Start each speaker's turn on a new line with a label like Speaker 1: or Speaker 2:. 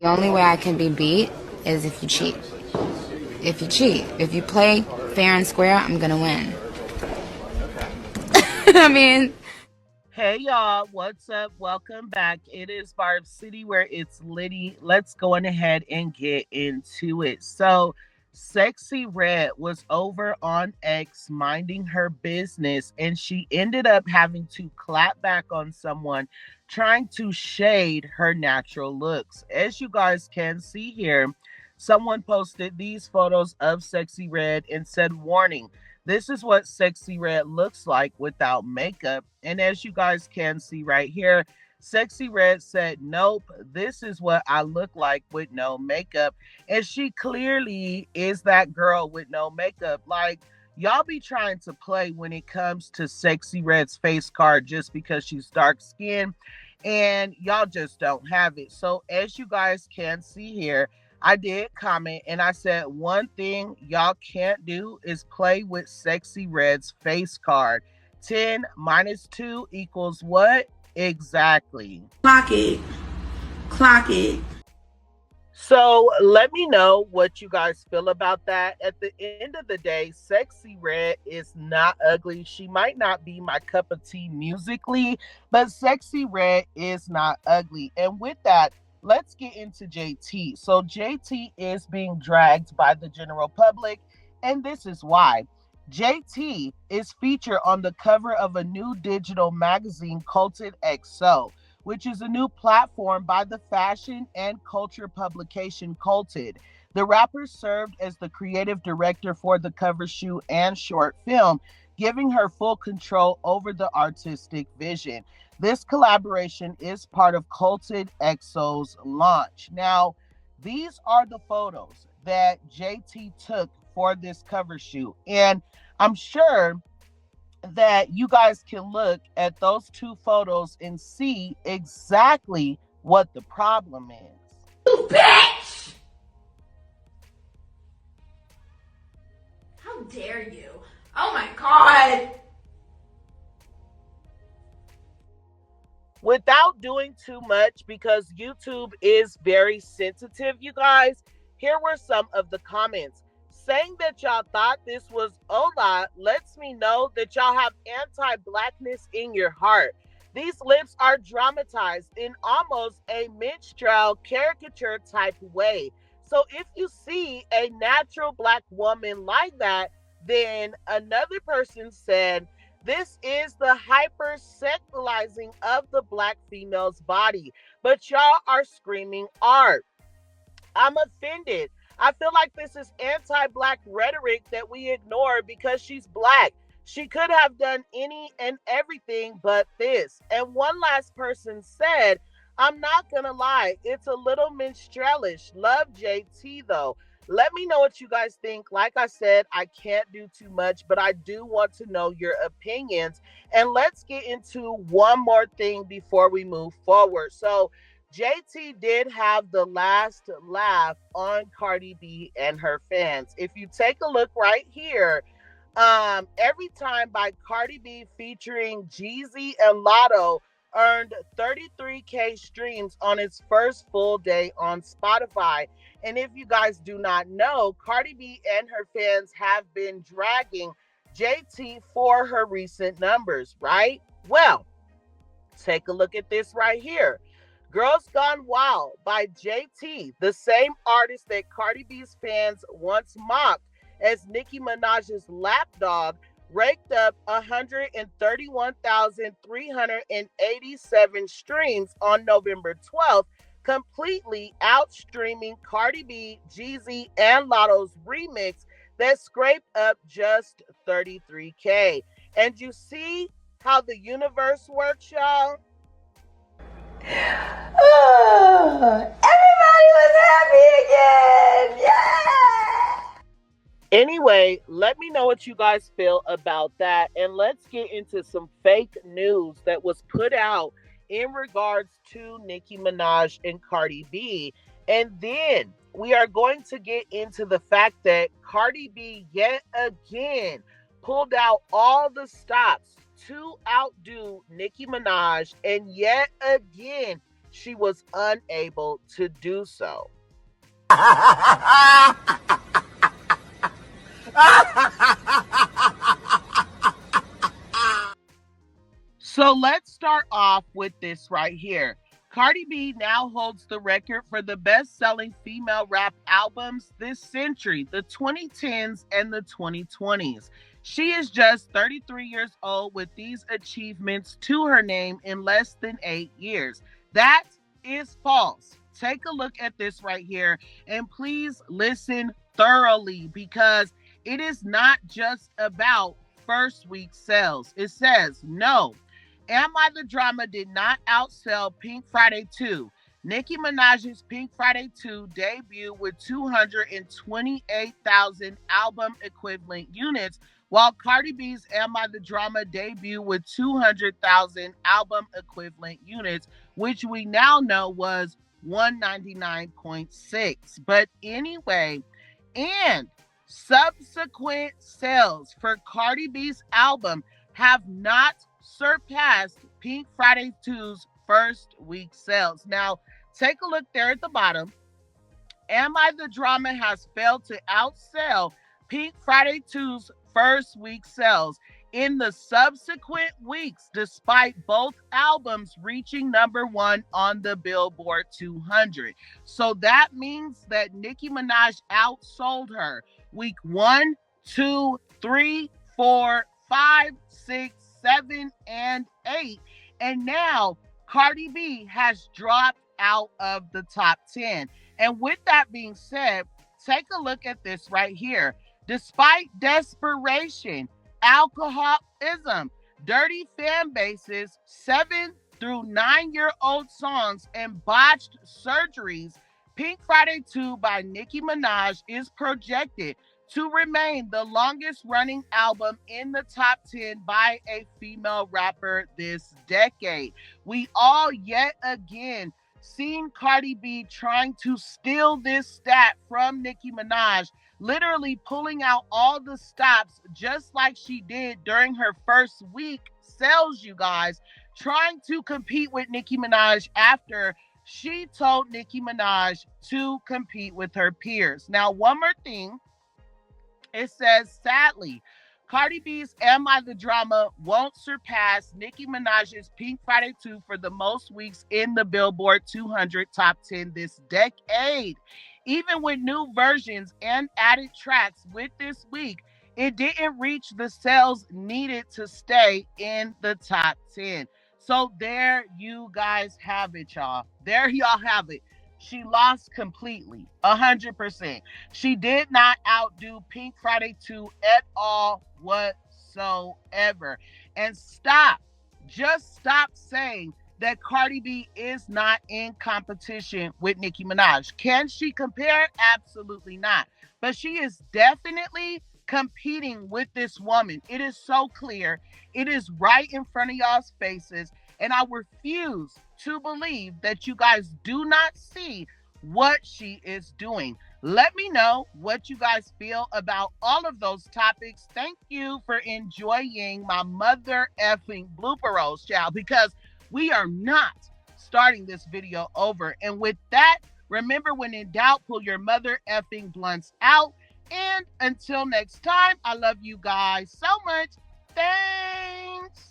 Speaker 1: The only way I can be beat is if you cheat. If you cheat. If you play fair and square, I'm gonna win. I mean,
Speaker 2: Hey y'all, what's up? Welcome back. It is Barb City where it's Liddy. Let's go on ahead and get into it. So, Sexyy Red was over on X minding her business, and she ended up having to clap back on someone trying to shade her natural looks. As you guys can see here, someone posted these photos of Sexyy Red and said, "Warning, this is what Sexyy Red looks like without makeup." And as you guys can see right here, Sexyy Red said, "Nope, this is what I look like with no makeup." And she clearly is that girl with no makeup. Like, y'all be trying to play when it comes to Sexyy Red's face card just because she's dark skinned, and y'all just don't have it. So, as you guys can see here, I did comment and I said, one thing y'all can't do is play with Sexyy Red's face card. 10 minus 2 equals what? Exactly.
Speaker 3: Clock it. Clock it.
Speaker 2: So let me know what you guys feel about that. At the end of the day, Sexyy Red is not ugly. She might not be my cup of tea musically, but Sexyy Red is not ugly. And with that, let's get into JT. So JT is being dragged by the general public, and this is why. JT is featured on the cover of a new digital magazine, Culted XO, which is a new platform by the fashion and culture publication Culted. The rapper served as the creative director for the cover shoot and short film, giving her full control over the artistic vision. This collaboration is part of Culted EXO's launch. Now, these are the photos that JT took for this cover shoot, and I'm sure that you guys can look at those two photos and see exactly what the problem is.
Speaker 3: You bitch! How dare you? Oh my god!
Speaker 2: Without doing too much, because YouTube is very sensitive, you guys, here were some of the comments. Saying that y'all thought this was Ola lets me know that y'all have anti-blackness in your heart. These lips are dramatized in almost a minstrel caricature type way. So if you see a natural black woman like that, then another person said, this is the hypersexualizing of the black female's body. But y'all are screaming art. I'm offended. I feel like this is anti-black rhetoric that we ignore because she's black. She could have done any and everything but this. And one last person said, I'm not going to lie, it's a little minstrelish. Love JT though. Let me know what you guys think. Like I said, I can't do too much, but I do want to know your opinions. And let's get into one more thing before we move forward. So, JT did have the last laugh on Cardi B and her fans. If you take a look right here, every time by Cardi B featuring Jeezy and Lotto earned 33K streams on its first full day on Spotify. And if you guys do not know, Cardi B and her fans have been dragging JT for her recent numbers, right? Well, take a look at this right here. Girls Gone Wild by JT, the same artist that Cardi B's fans once mocked as Nicki Minaj's lapdog, raked up 131,387 streams on November 12th, completely outstreaming Cardi B, Jeezy, and Lotto's remix that scraped up just 33K. And you see how the universe works, y'all?
Speaker 3: Everybody was happy again! Yeah!
Speaker 2: Anyway, let me know what you guys feel about that. And let's get into some fake news that was put out in regards to Nicki Minaj and Cardi B. And then we are going to get into the fact that Cardi B yet again pulled out all the stops to outdo Nicki Minaj. And yet again, she was unable to do so. So let's start off with this right here. Cardi B now holds the record for the best-selling female rap albums this century, the 2010s and the 2020s. She is just 33 years old with these achievements to her name in less than 8 years. That is false. Take a look at this right here and please listen thoroughly because it is not just about first week sales. It says, no, Am I the Drama did not outsell Pink Friday 2. Nicki Minaj's Pink Friday 2 debuted with 228,000 album equivalent units, while Cardi B's Am I the Drama debuted with 200,000 album equivalent units, which we now know was 199.6. But anyway, and subsequent sales for Cardi B's album have not surpassed Pink Friday 2's first week sales. Now, take a look there at the bottom. Am I the Drama has failed to outsell Pink Friday 2's first week sales in the subsequent weeks, despite both albums reaching #1 on the Billboard 200. So that means that Nicki Minaj outsold her week 1, 2, 3, 4, 5, 6, 7, and 8. And now Cardi B has dropped out of the top 10. And with that being said, take a look at this right here. Despite desperation, alcoholism, dirty fan bases, 7 through 9-year-old songs, and botched surgeries, Pink Friday 2 by Nicki Minaj is projected to remain the longest running album in the top 10 by a female rapper this decade. We all yet again seen Cardi B trying to steal this stat from Nicki Minaj, literally pulling out all the stops just like she did during her first week sales, you guys, trying to compete with Nicki Minaj after she told Nicki Minaj to compete with her peers. Now, one more thing. It says, sadly, Cardi B's Am I the Drama won't surpass Nicki Minaj's Pink Friday 2 for the most weeks in the Billboard 200 top 10 this decade. Even with new versions and added tracks with this week, it didn't reach the sales needed to stay in the top 10. So there you guys have it, y'all. There y'all have it. She lost completely, 100%. She did not outdo Pink Friday 2 at all whatsoever. And just stop saying that Cardi B is not in competition with Nicki Minaj. Can she compare? Absolutely not. But she is definitely competing with this woman. It is so clear. It is right in front of y'all's faces. And I refuse to believe that you guys do not see what she is doing. Let me know what you guys feel about all of those topics. Thank you for enjoying my mother effing blooper rolls, child, because we are not starting this video over. And with that, remember, when in doubt, pull your mother effing blunts out. And until next time, I love you guys so much. Thanks.